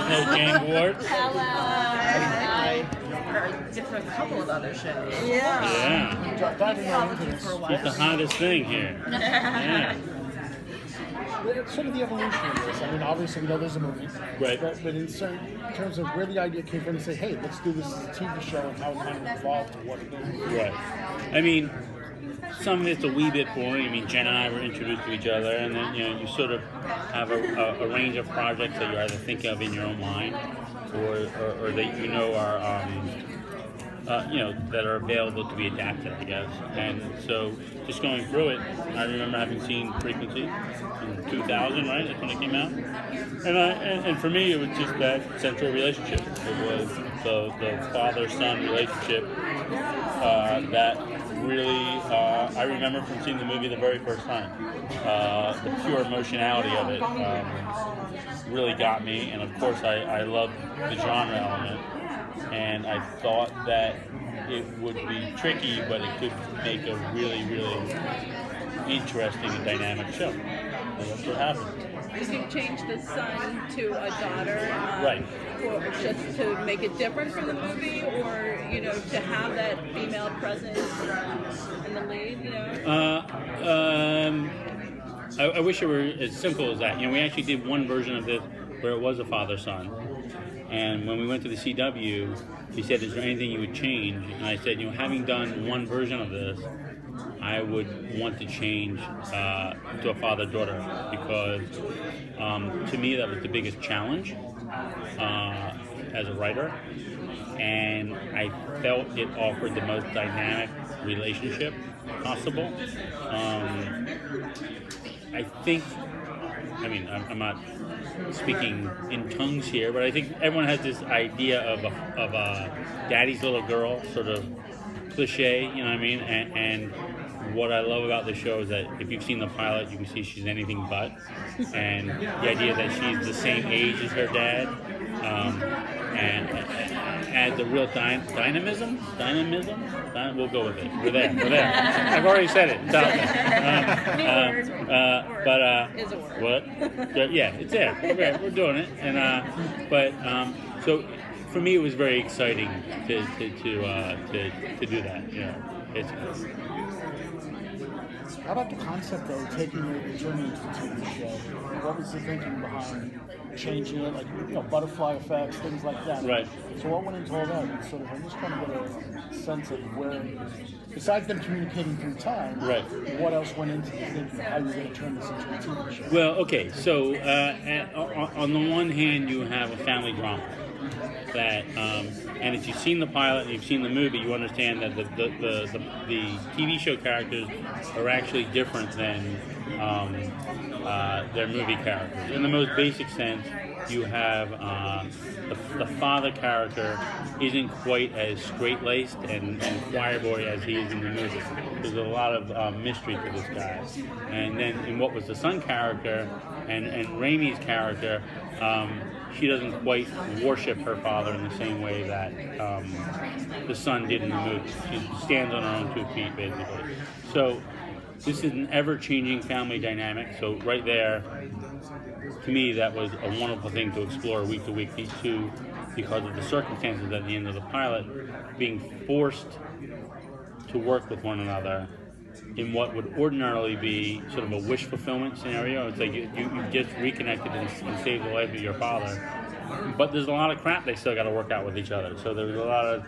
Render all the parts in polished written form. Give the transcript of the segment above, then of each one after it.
know Jane Gwartz. I did for a couple of other shows. Yeah. For a while. She's the hottest thing here. Yeah. It's sort of the evolution of this. I mean, obviously, we know there's a movie. Right. But in terms of where the idea came from to say, hey, let's do this as a TV show and how it kind of evolved to what it is. Right. I mean, some of it's a wee bit boring. I mean, Jen and I were introduced to each other, and then you sort of have a range of projects that you either think of in your own mind, or that are that are available to be adapted, I guess. And so, just going through it, I remember having seen Frequency in 2000, right? That's when it came out. And for me, it was just that central relationship. It was the father-son relationship that really, I remember from seeing the movie the very first time. The pure emotionality of it really got me, and of course I loved the genre element, and I thought that it would be tricky, but it could make a really, really interesting and dynamic show. And that's what happened. Did you change the son to a daughter? Right. Or just to make it different from the movie, or to have that female presence in the lead? I wish it were as simple as that. We actually did one version of this where it was a father-son, and when we went to the CW, he said, "Is there anything you would change?" And I said, having done one version of this, I would want to change to a father-daughter, because to me that was the biggest challenge as a writer, and I felt it offered the most dynamic relationship possible. I think, I'm not speaking in tongues here, but I think everyone has this idea of a daddy's little girl sort of cliche, you know what I mean? And what I love about the show is that if you've seen the pilot, you can see she's anything but. And the idea that she's the same age as her dad, and adds a real dynamism. We'll go with it. We're there. I've already said it. It's out there. Is a word. What? Yeah, it's there. We're doing it. And so for me, it was very exciting to do that. Basically. How about the concept, though, taking it, turning it into a TV show? What was the thinking behind changing it, like, butterfly effects, things like that? Right. So what went into all that? And sort of, I'm just trying to get a sense of where, besides them communicating through time, right, what else went into the thinking of how you were going to turn this into a TV show? Well, okay, so on the one hand, you have a family drama. That and if you've seen the pilot and you've seen the movie, you understand that the TV show characters are actually different than their movie characters. In the most basic sense, you have the father character isn't quite as straight-laced and choir boy as he is in the movie. There's a lot of mystery to this guy. And then in what was the son character and Raimi's character, she doesn't quite worship her father in the same way that the son did in the movie. She stands on her own 2 feet, basically. So this is an ever-changing family dynamic. So right there, to me, that was a wonderful thing to explore week to week. These two, because of the circumstances at the end of the pilot, being forced to work with one another in what would ordinarily be sort of a wish fulfillment scenario. It's like you just reconnected and saved the life of your father. But there's a lot of crap they still got to work out with each other. So there's a lot of,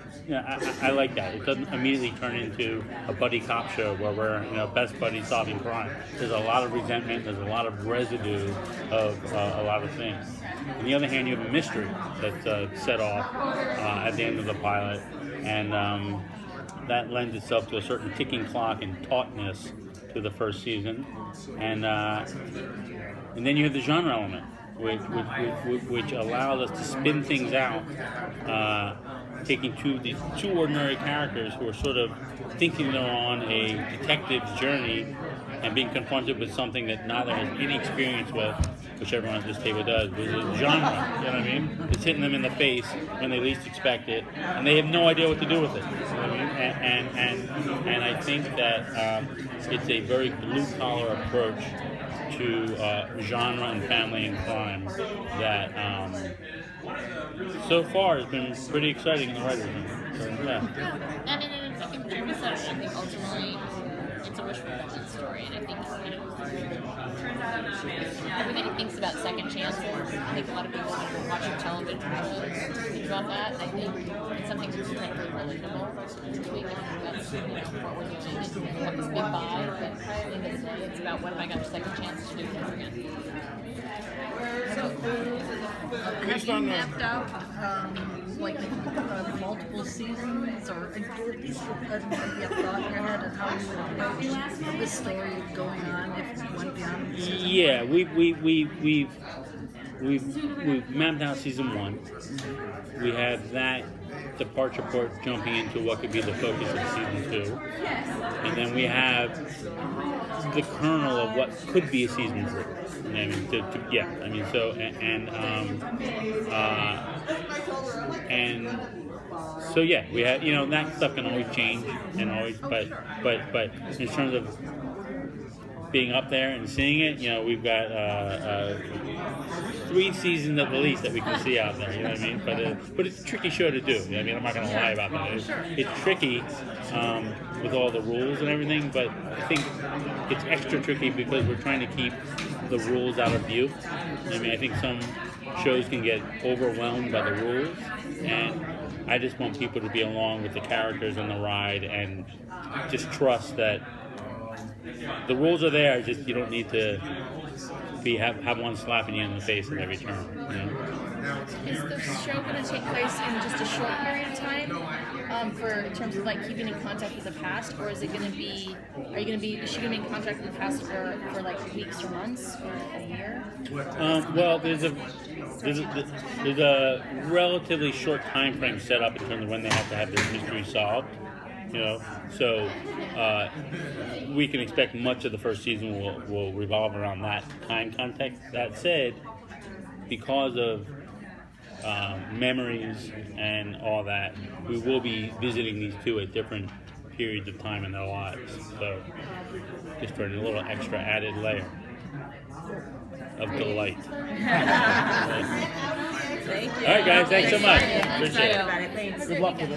I like that. It doesn't immediately turn into a buddy cop show where we're, best buddies solving crime. There's a lot of resentment. There's a lot of residue of a lot of things. On the other hand, you have a mystery that's set off at the end of the pilot, and that lends itself to a certain ticking clock and tautness to the first season, and then you have the genre element, which allows us to spin things out, taking these two ordinary characters who are sort of thinking they're on a detective's journey and being confronted with something that neither has any experience with, which everyone at this table does, which is genre, you know what I mean? It's hitting them in the face when they least expect it, and they have no idea what to do with it, you know what I mean? And I think that it's a very blue-collar approach to genre and family and crime that so far has been pretty exciting in the writers' room. So, yeah. I mean, and I think Jeremy said it. I think ultimately it's a wish fulfillment story, and I think everybody thinks about second chances. I think a lot of people when you're watching television shows think about that. I think it's something that's incredibly relatable. That's what we're doing. We have this big buy, but at the end of the day, it's about when have I got a second chance to do things again. Have you mapped out multiple seasons, or at least maybe a thought in your head of how you would approach this story going on if you went beyond the season? Yeah, we've mapped out season 1. We have that departure point jumping into what could be the focus of season 2, and then we have the kernel of what could be a season 3. So yeah, we have, that stuff can always change and always, but in terms of being up there and seeing it, we've got 3 seasons at the least that we can see out there. You know what I mean? But it's a tricky show to do. I mean, I'm not going to lie about that. It's tricky with all the rules and everything, but I think it's extra tricky because we're trying to keep the rules out of view. I mean, I think some shows can get overwhelmed by the rules, and I just want people to be along with the characters on the ride and just trust that the rules are there. Just you don't need to have one slapping you in the face at every turn. Is the show going to take place in just a short period of time, in terms of keeping in contact with the past, or is it going to be? Is she going to be in contact with the past for weeks or months or a year? Well, there's a relatively short time frame set up in terms of when they have to have this mystery solved. So we can expect much of the first season will revolve around that time context. That said, because of memories and all that, we will be visiting these 2 at different periods of time in their lives. So just for a little extra added layer of delight. Thank you. All right, guys, thanks so much. I'm excited about it. Thanks. Good luck with it.